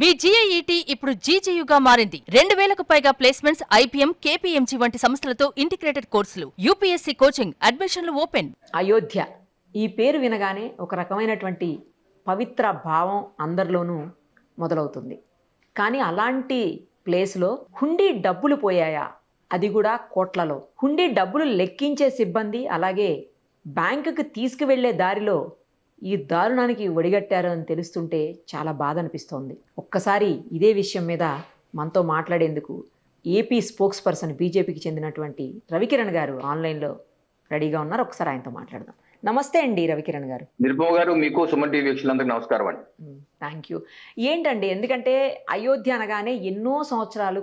మీ GIET ఇప్పుడు GGUగా మారింది. 2000కు పైగా ప్లేస్మెంట్స్, IPM, KPMG వంటి సంస్థలతో ఇంటిగ్రేటెడ్ కోర్సులు, UPSC కోచింగ్, అడ్మిషన్లు ఓపెన్. అయోధ్య ఈ పేరు వినగానే ఒక రకమైనటువంటి పవిత్ర భావం అందరిలోనూ మొదలవుతుంది. కానీ అలాంటి ప్లేస్లో హుండీ డబ్బులు పోయాయా, అది కూడా కోట్లలో. హుండీ డబ్బులు లెక్కించే సిబ్బంది అలాగే బ్యాంకుకి తీసుకువెళ్లే దారిలో ఈ దారుణానికి ఒడిగట్టారు అని తెలుస్తుంటే చాలా బాధ అనిపిస్తోంది. ఒక్కసారి ఇదే విషయం మీద మనతో మాట్లాడేందుకు ఏపీ స్పోక్స్ పర్సన్ బీజేపీకి చెందినటువంటి రవికిరణ్ గారు ఆన్లైన్లో రెడీగా ఉన్నారు. ఒకసారి ఆయనతో మాట్లాడదాం. నమస్తే అండి రవికిరణ్ గారు. నిర్భవ గారు, మీకు సుమన్ టీవీ వీక్షకులందరికీ నమస్కారం అండి. Thank you. ఏంటండి, ఎందుకంటే అయోధ్య అనగానే ఎన్నో సంవత్సరాలు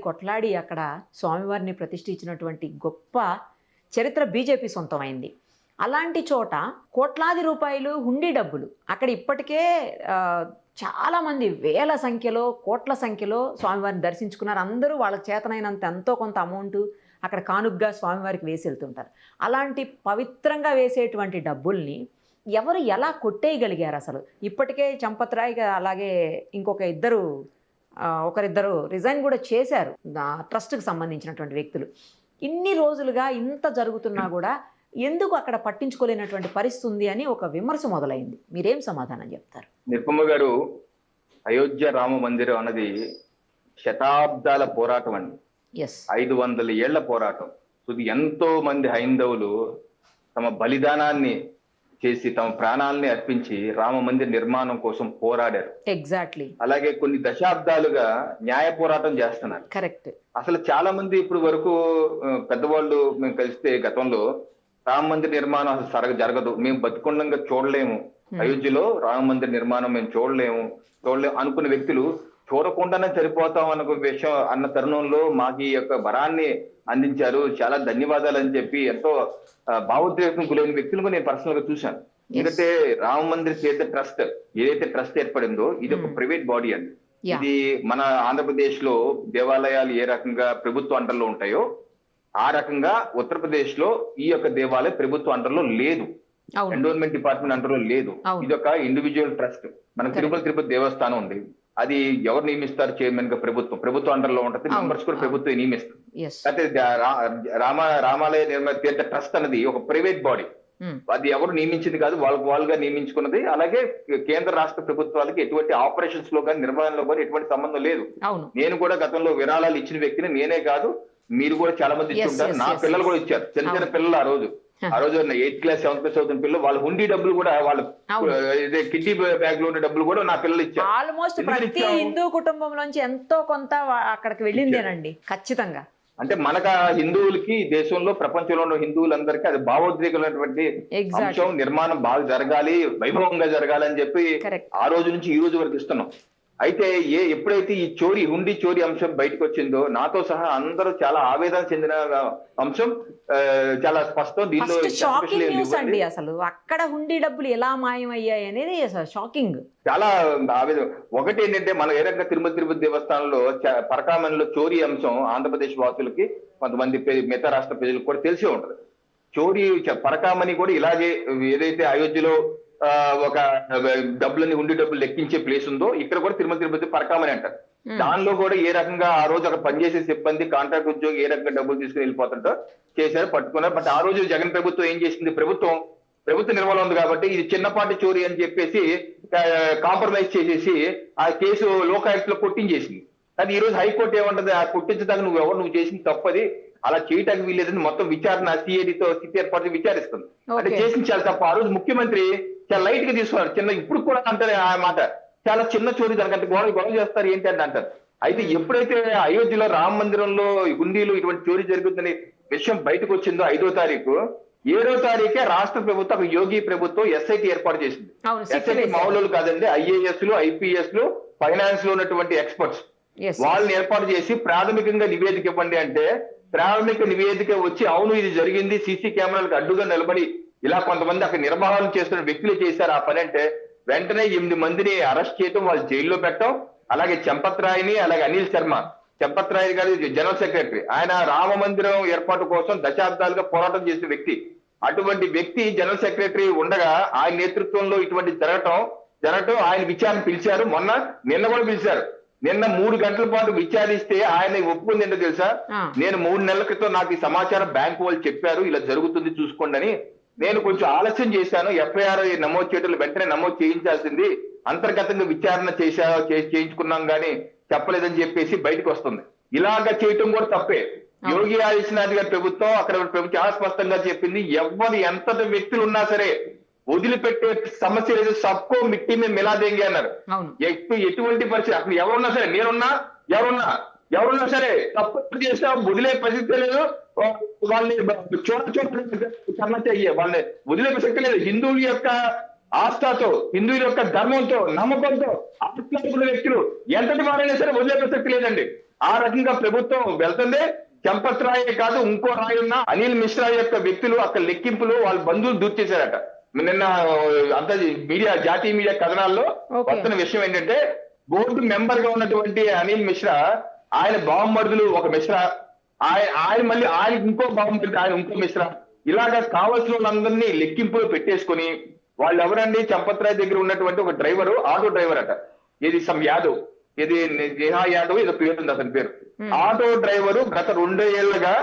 కొట్లాడి అక్కడ స్వామివారిని ప్రతిష్ఠించినటువంటి గొప్ప చరిత్ర బీజేపీ సొంతమైంది. అలాంటి చోట కోట్లాది రూపాయలు హుండీ డబ్బులు అక్కడ ఇప్పటికే చాలామంది వేల సంఖ్యలో కోట్ల సంఖ్యలో స్వామివారిని దర్శించుకున్నారు. అందరూ వాళ్ళకి చేతనైనంత ఎంతో కొంత అమౌంట్ అక్కడ కానుగ్గా స్వామివారికి వేసి వెళ్తుంటారు. అలాంటి పవిత్రంగా వేసేటువంటి డబ్బుల్ని ఎవరు ఎలా కొట్టేయగలిగారు అసలు? ఇప్పటికే చంపత్రాయ్ అలాగే ఒకరిద్దరు రిజైన్ కూడా చేశారు, ట్రస్ట్కి సంబంధించినటువంటి వ్యక్తులు. ఇన్ని రోజులుగా ఇంత జరుగుతున్నా కూడా ఎందుకు అక్కడ పట్టించుకోలేనటువంటి పరిస్థితి ఉంది అని ఒక విమర్శ మొదలైంది. మీరేం సమాధానం చెప్తారు? నిర్భమ్మ గారు, అయోధ్య రామ మందిరం అన్నది శతాబ్దాల పోరాటం అండి. 500 ఏళ్ల పోరాటం. ఇది ఎంతో మంది హైందవులు తమ బలిదానాన్ని చేసి తమ ప్రాణాలని అర్పించి రామ మందిర నిర్మాణం కోసం పోరాడారు. ఎగ్జాక్ట్లీ. అలాగే కొన్ని దశాబ్దాలుగా న్యాయ పోరాటం చేస్తున్నారు. కరెక్ట్. అసలు చాలా మంది ఇప్పుడు వరకు పెద్దవాళ్ళు మేము కలిస్తే గతంలో రామ మందిర నిర్మాణం అసలు జరగదు, మేము బతుకుండంగా చూడలేము, అయోధ్యలో రామ మందిర నిర్మాణం మేము చూడలేము అనుకున్న వ్యక్తులు చూడకుండానే సరిపోతాం అన్న విషయం అన్న తరుణంలో మాకు ఈ యొక్క వరాన్ని అందించారు, చాలా ధన్యవాదాలు అని చెప్పి ఎంతో భావోద్వేగం గురైన వ్యక్తులను నేను పర్సనల్ గా చూశాను. ఎందుకంటే రామ మందిర్ తీర్థ ట్రస్ట్ ఏదైతే ట్రస్ట్ ఏర్పడిందో ఇది ఒక ప్రైవేట్ బాడీ అండి. ఇది మన ఆంధ్రప్రదేశ్ లో దేవాలయాలు ఏ రకంగా ప్రభుత్వ అండర్లో ఉంటాయో ఆ రకంగా ఉత్తరప్రదేశ్ లో ఈ యొక్క దేవాలయం ప్రభుత్వ అండర్లో లేదు, ఎండోన్మెంట్ డిపార్ట్మెంట్ అండర్లో లేదు. ఇది ఒక ఇండివిజువల్ ట్రస్ట్. మన తిరుపతి దేవస్థానం ఉంది, అది ఎవరు నియమిస్తారు? చైర్మన్ గా ప్రభుత్వ అండర్లో ఉంటుంది, మెంబర్స్ కూడా ప్రభుత్వం నియమిస్తారు. అయితే రామాలయ నిర్మాణ తీర్థ ట్రస్ట్ అనేది ఒక ప్రైవేట్ బాడీ, అది ఎవరు నియమించింది కాదు, వాళ్ళుగా నియమించుకున్నది. అలాగే కేంద్ర రాష్ట్ర ప్రభుత్వాలకి ఎటువంటి ఆపరేషన్స్ లో కానీ నిర్వహణలో కానీ ఎటువంటి సంబంధం లేదు. నేను కూడా గతంలో విరాళాలు ఇచ్చిన వ్యక్తిని, నేనే కాదు మీరు కూడా చాలా మంది ఇచ్చుంటారు, నా పిల్లలు కూడా ఇచ్చారు. చిన్న పిల్లలు ఆ రోజు 8th క్లాస్ 7th క్లాస్ చదువుతున్న పిల్లలు వాళ్ళ హుండీ డబ్బులు కూడా, వాళ్ళ కిడ్నీ బ్యాగ్ లో ఉన్న డబ్బులు కూడా నా పిల్లలు ఇచ్చారు. ఆల్మోస్ట్ ప్రతి హిందూ కుటుంబంలోంచి ఎంతో కొంత అక్కడికి వెళ్ళిందేనండి ఖచ్చితంగా. అంటే మనకు హిందువులకి దేశంలో ప్రపంచంలో ఉన్న హిందువులందరికీ అది భావోద్వేగమైనటువంటి అంశం. నిర్మాణం బాగా జరగాలి, వైభవంగా జరగాలి అని చెప్పి ఆ రోజు నుంచి ఈ రోజు వరకు ఇస్తున్నాం. అయితే ఎప్పుడైతే ఈ హుండీ చోరీ అంశం బయటకు వచ్చిందో నాతో సహా అందరూ చాలా ఆవేదన చెందిన అంశం, చాలా స్పష్టం. దీనిలో అసలు అక్కడ హుండీ డబ్బులు ఎలా మాయమయ్యాయి అనేది షాకింగ్. చాలా ఆవేదన. ఒకటి ఏంటంటే మనం ఏ రకంగా తిరుపతి దేవస్థానంలో పరకామణిలో చోరీ అంశం ఆంధ్రప్రదేశ్ వాసులకి కొంతమంది మిగతా రాష్ట్ర ప్రజలకు కూడా తెలిసే ఉంటది. చోరీ పరకామణి కూడా ఇలాగే ఏదైతే అయోధ్యలో ఒక డబ్బులని హుండీ డబ్బులు లెక్కించే ప్లేస్ ఉందో ఇక్కడ కూడా తిరుపతి పరకామని అంటారు. దానిలో కూడా ఏ రకంగా ఆ రోజు అక్కడ పనిచేసే సిబ్బంది కాంట్రాక్ట్ ఉద్యోగి ఏ రకంగా డబ్బులు తీసుకుని వెళ్ళిపోతుంటో చేశారు, పట్టుకున్నారు. బట్ ఆ రోజు జగన్ ప్రభుత్వం ఏం చేసింది? ప్రభుత్వ నిర్వహణ ఉంది కాబట్టి ఇది చిన్నపాటి చోరీ అని చెప్పేసి కాంప్రమైజ్ చేసేసి ఆ కేసు లోకాయుక్తలో కొట్టించేసింది. కానీ ఈ రోజు హైకోర్టు ఏమంటది? ఆ కొట్టించడానికి నువ్వు చేసింది తప్పది, అలా చేయటానికి వీల్లేదని మొత్తం విచారణ సిఐడితో ఏర్పాటు విచారిస్తుంది. అంటే చేసింది చాలా తప్ప. ఆ రోజు ముఖ్యమంత్రి చాలా లైట్ గా తీసుకున్నారు. ఇప్పుడు కూడా అంటారు ఆ మాట, చాలా చిన్న చోరీ, దానికంటే గొడవ చేస్తారు ఏంటి అని అంటారు. అయితే ఎప్పుడైతే అయోధ్యలో రామ మందిరంలో హుండీలు ఇటువంటి చోరీ జరుగుతుందని విషయం బయటకు వచ్చిందో 5వ తారీఖు, 7వ తారీఖే రాష్ట్ర ప్రభుత్వం యోగి ప్రభుత్వం SIT ఏర్పాటు చేసింది. SIT మామూలు కాదండి, IAS లు IPS లు ఫైనాన్స్ లో ఉన్నటువంటి ఎక్స్పర్ట్స్ వాళ్ళని ఏర్పాటు చేసి ప్రాథమికంగా నివేదిక ఇవ్వండి అంటే ప్రాథమిక నివేదిక వచ్చి అవును ఇది జరిగింది, CC కెమెరాలకు అడ్డుగా నిలబడి ఇలా కొంతమంది అక్కడ నిర్మాణాలు చేస్తున్న వ్యక్తులు చేశారు ఆ పని అంటే వెంటనే 8 మందిని అరెస్ట్ చేయటం, వాళ్ళు జైల్లో పెట్టడం. అలాగే చంపత్రాయ్ని, అలాగే అనిల్ శర్మ, చంపత్రాయ్ గారి జనరల్ సెక్రటరీ, ఆయన రామ మందిరం ఏర్పాటు కోసం దశాబ్దాలుగా పోరాటం చేసిన వ్యక్తి. అటువంటి వ్యక్తి జనరల్ సెక్రటరీ ఉండగా ఆయన నేతృత్వంలో ఇటువంటి జరగటం జరగటం, ఆయన విచారణ పిలిచారు, నిన్న కూడా పిలిచారు. నిన్న 3 గంటల పాటు విచారిస్తే ఆయన ఒప్పుకుంది ఏంటో తెలుసా? నేను 3 నెలల క్రితం నాకు ఈ సమాచారం బ్యాంకు వాళ్ళు చెప్పారు, ఇలా జరుగుతుంది చూసుకోండి అని. నేను కొంచెం ఆలస్యం చేశాను, ఎఫ్ఐఆర్ నమోదు చేయడం వెంటనే నమోదు చేయించాల్సింది, అంతర్గతంగా విచారణ చేయించుకున్నాం గానీ చెప్పలేదని చెప్పేసి బయటకు వస్తుంది. ఇలాగ చేయటం కూడా తప్పే. యోగి ఆదిత్యనాథ్ గారి ప్రభుత్వం, అక్కడ ప్రభుత్వం చాలా స్పష్టంగా చెప్పింది, ఎవరు ఎంతటి వ్యక్తులు ఉన్నా సరే వదిలిపెట్టే సమస్య లేదు, సబ్కో మిట్టి మీద మిలాదేంగి అన్నారు. ఎటువంటి పరిస్థితి అక్కడ ఎవరున్నా సరే, నేనున్నా ఎవరున్నా సరే తప్పు చేసినా వదిలే ప్రసక్తి లేదు, వాళ్ళని వాళ్ళని వదిలే ప్రసక్తి లేదు. హిందువుల యొక్క ఆస్థతో, హిందువుల యొక్క ధర్మంతో, నమ్మకంతో ఆత్మకున్న వ్యక్తులు ఎంతటి వారైనా సరే వదిలే ప్రసక్తి లేదండి. ఆ రకంగా ప్రభుత్వం వెళ్తుంది. చంపత్ రాయే కాదు, ఇంకో రాయి ఉన్న అనిల్ మిశ్రా యొక్క వ్యక్తులు అక్కడ లెక్కింపులు వాళ్ళ బంధువులు దూర్ చేశారట. నిన్న అంత మీడియా, జాతీయ మీడియా కథనాల్లో వస్తున్న విషయం ఏంటంటే, బోర్డు మెంబర్ గా ఉన్నటువంటి అనిల్ మిశ్రా, ఆయన బావమరుదులు ఒక మిశ్రా, ఆయన మళ్ళీ ఆయన ఇంకో బావమరుదు, ఆయన ఇంకో మిశ్రా, ఇలాగా కావాల్సిన వాళ్ళందరినీ లెక్కింపులు పెట్టేసుకుని, వాళ్ళు ఎవరండి, చంపత్ రాయ్ దగ్గర ఉన్నటువంటి ఒక డ్రైవరు, ఆటో డ్రైవర్ అట, ఇది సమ్ యాదవ్, ఇది నేహా యాదవ్ ఏదో పేరు ఉంది అతని పేరు. ఆటో డ్రైవరు గత 2 ఏళ్లుగా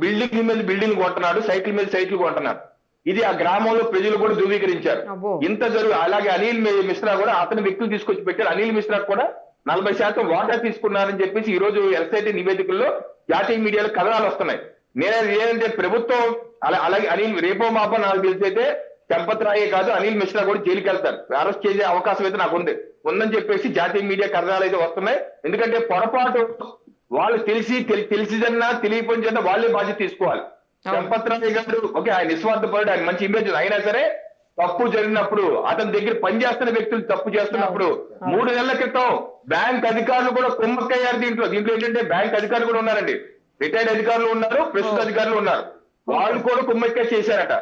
బిల్డింగ్ మీద బిల్డింగ్ కొంటున్నాడు, సైకిల్ మీద సైకిల్ కొంటున్నాడు. ఇది ఆ గ్రామంలో ప్రజలు కూడా ధృవీకరించారు. ఇంత అలాగే అనిల్ మిశ్రా కూడా అతని వ్యక్తులు తీసుకొచ్చి పెట్టారు. అనిల్ మిశ్రా కూడా 40% వాటా తీసుకున్నారని చెప్పేసి ఈ రోజు ఎల్సైటీ నివేదికల్లో జాతీయ మీడియాలో కథనాలు వస్తున్నాయి. ఏంటంటే ప్రభుత్వం అలాగే అనిల్ రేపో మాపో నాకు తెలిసైతే చంపత్ రాయే కాదు, అనిల్ మిశ్రా కూడా జైలుకి వెళ్తారు, అరెస్ట్ చేసే అవకాశం అయితే నాకు ఉందని చెప్పేసి జాతీయ మీడియా కథనాలు అయితే వస్తున్నాయి. ఎందుకంటే పొరపాటు వాళ్ళు తెలిసిదన్నా తెలియపోయినా వాళ్ళే బాధ్యత తీసుకోవాలి. చంపత్ రాయ్ గారు ఓకే, ఆయన నిస్వార్థపరుడు, ఆయన మంచి ఇమేజ్, అయినా సరే తప్పు జరిగినప్పుడు, అతని దగ్గర పనిచేస్తున్న వ్యక్తులు తప్పు చేస్తున్నప్పుడు 3 నెలల క్రితం బ్యాంక్ అధికారులు కూడా కుమ్మక్కయ్యారు. దీంట్లో ఏంటంటే బ్యాంక్ అధికారులు కూడా ఉన్నారండి, రిటైర్డ్ అధికారులు ఉన్నారు, ప్రస్తుత అధికారులు ఉన్నారు, వాళ్ళు కూడా కుమ్మక్క చేశారట.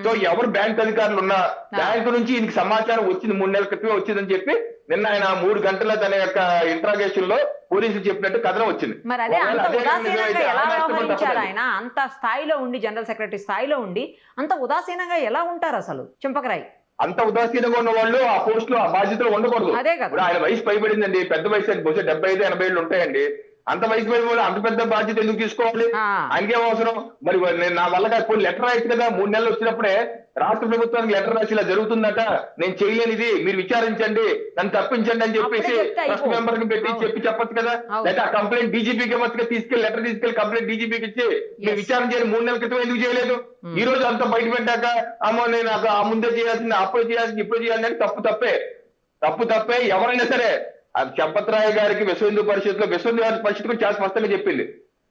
సో ఎవరు బ్యాంక్ అధికారులు ఉన్నా బ్యాంకు నుంచి ఈయనకి సమాచారం వచ్చింది, 3 నెలల క్రితమే వచ్చిందని చెప్పి నిన్న ఆయన 3 గంటల తన యొక్క ఇంట్రాగేషన్ లో పోలీసులు చెప్పినట్టు కథనం వచ్చింది. మరి అదే అంత ఉదాసీనంగా ఎలా వ్యవహరించారు ఆయన? అంత స్థాయిలో ఉండి, జనరల్ సెక్రటరీ స్థాయిలో ఉండి అంత ఉదాసీనంగా ఎలా ఉంటారు అసలు చంపకరాయ్? అంత ఉదాసీనంగా ఉన్న వాళ్ళు ఆ పోస్ట్ లో, ఆ బాధ్యతలు ఉండకూడదు. అదే కదా, ఆయన వయసు పైబడిందండి, పెద్ద వయసు అని బహుశా 75-80 ఏళ్ళు ఉంటాయండి. అంత వయసు పైన అంత పెద్ద బాధ్యత ఎందుకు తీసుకోవాలి? ఆయనకేం అవసరం? మరి నా వల్ల కొన్ని లెటర్ రాయచ్చు కదా, 3 నెలలు వచ్చినప్పుడే రాష్ట్ర ప్రభుత్వానికి లెటర్ రాసి ఇలా జరుగుతుందట, నేను చేయలేనిది, మీరు విచారించండి, నన్ను తప్పించండి అని చెప్పేసి ట్రస్ట్ మెంబర్ ని పెట్టి చెప్పచ్చు కదా. లేదా ఆ కంప్లైంట్ డీజీపీకి ఇవ్వచ్చు, లెటర్ తీసుకెళ్లి కంప్లైంట్ డీజీపీకి ఇచ్చి మీరు విచారణ చేయాలి. 3 నెలల క్రితం ఎందుకు చేయలేదు? ఈ రోజు అంత బయట పెట్టాక అమ్మో నేను ఆ ముందే చేయాల్సింది, అప్పుడు చేయాల్సింది, ఇప్పుడు చేయాలి అని తప్పు తప్పే. ఎవరైనా సరే చంపత్ రాయ్ గారికి విశ్వ హిందూ పరిషత్ కూడా చాలా స్పష్టంగా చెప్పింది,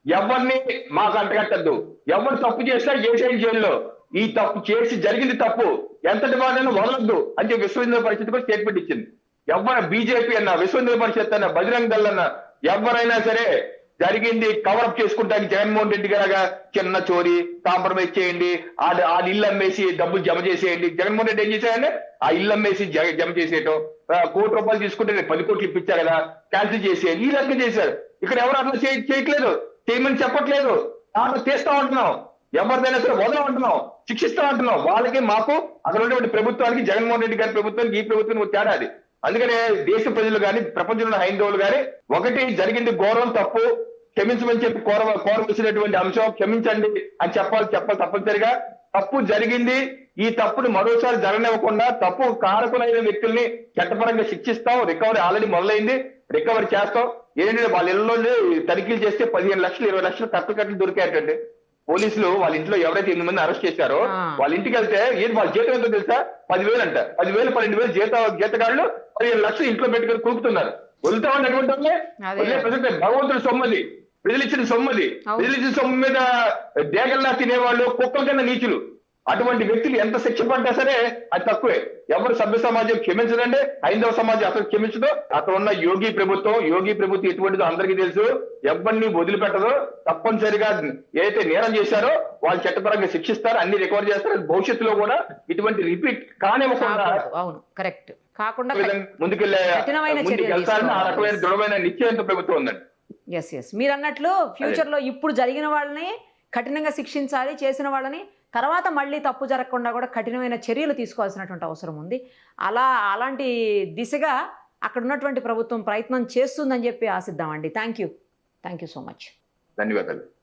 ఎవరిని మాకు అంటగట్టద్దు, ఎవరు తప్పు చేసినా ఏసైన్ జైల్లో, ఈ తప్పు చేసి జరిగింది తప్పు, ఎంతటి వాడైనా వదలొద్దు అని చెప్పి విశ్వ హిందూ పరిషత్ కూడా స్టేట్మెంట్ ఇచ్చింది. ఎవరు బీజేపీ అన్నా, విశ్వ హిందూ పరిషత్ అన్నా, బజరంగ్ దళ్ అన్నా, ఎవరైనా సరే జరిగింది కవరప్ చేసుకుంటానికి జగన్మోహన్ రెడ్డి గారుగా చిన్న చోరీ కాంప్రమైజ్ చేయండి, ఆ ఇల్లు అమ్మేసి డబ్బులు జమ చేసేయండి. జగన్మోహన్ రెడ్డి ఏం చేశారంటే ఆ ఇల్లు అమ్మేసి జమ చేసేయటం, ₹1 కోటి తీసుకుంటే 10 కోట్లు ఇప్పించారు కదా, క్యాన్సిల్ చేసేయాలి, ఈ రకంగా చేశారు. ఇక్కడ ఎవరు అట్లా చేయట్లేదు, చేయమని చెప్పట్లేదు, దాంట్లో తీస్తా ఉంటున్నాం, ఎవరిదైనా సరే వదలమంటున్నాం, శిక్షిస్తా ఉంటున్నాం. వాళ్ళకి మాకు అక్కడ ఉన్నటువంటి ప్రభుత్వానికి, జగన్మోహన్ రెడ్డి గారి ప్రభుత్వానికి ఈ ప్రభుత్వానికి తేడా అది. అందుకనే దేశ ప్రజలు కానీ, ప్రపంచంలో హైందవులు కానీ, ఒకటి జరిగింది ఘోరం, తప్పు, క్షమించమని చెప్పి కోరవలసినటువంటి అంశం, క్షమించండి అని చెప్పాలి తప్పనిసరిగా. తప్పు జరిగింది, ఈ తప్పును మరోసారి జరగనివ్వకుండా తప్పు కారకులైన వ్యక్తుల్ని చట్టపరంగా శిక్షిస్తాం. రికవరీ ఆల్రెడీ మొదలైంది, రికవరీ చేస్తాం. ఏంటంటే వాళ్ళ ఇళ్లలో తనిఖీలు చేస్తే 15 లక్షలు 20 లక్షలు కట్టలు దొరికాయటండి. పోలీసులు వాళ్ళ ఇంట్లో ఎవరైతే 8 మంది అరెస్ట్ చేశారో వాళ్ళ ఇంటికి వెళ్తే వాళ్ళ జీతం ఎంతో తెలుసా? 10,000 అంట. 10,000 12,000 జీతగాళ్ళు 15 లక్షలు ఇంట్లో పెట్టుకుని కూకుతున్నారు. వదులుతా ఉన్నటువంటి భగవంతుడి సొమ్మది, ప్రజలిచ్చిన సొమ్మది, ప్రజలిచ్చిన సొమ్ము మీద డేగల్లా తినేవాళ్ళు, కుక్కల కింద నీచులు. అటువంటి వ్యక్తులు ఎంత శిక్ష పడ్డా సరే అది తక్కువే. ఎవరు సభ్య సమాజం క్షమించదండి, హైందవ సమాజం అసలు క్షమించదు. అక్కడ ఉన్న యోగి ప్రభుత్వం ఎటువంటిదో అందరికీ తెలుసు, ఎవరిని వదిలిపెట్టదు. తప్పనిసరిగా ఏదైతే నేరం చేశారో వాళ్ళు చట్టపరంగా శిక్షిస్తారు, అన్ని రికవర్ చేస్తారు. భవిష్యత్తులో కూడా ఇటువంటి రిపీట్ కానివ్వకుండా ముందుకెళ్తారని ఆ రకమైన దృఢమైన నిశ్చయంతో ప్రభుత్వం ఉందండి. ఎస్ మీరు అన్నట్లు ఫ్యూచర్ లో ఇప్పుడు జరిగిన వాళ్ళని కఠినంగా శిక్షించాలి, చేసిన వాళ్ళని తర్వాత మళ్ళీ తప్పు జరగకుండా కూడా కఠినమైన చర్యలు తీసుకోవాల్సినటువంటి అవసరం ఉంది. అలాంటి దిశగా అక్కడ ఉన్నటువంటి ప్రభుత్వం ప్రయత్నం చేస్తుందని చెప్పి ఆశిద్దామండి. Thank you so much. ధన్యవాదాలు.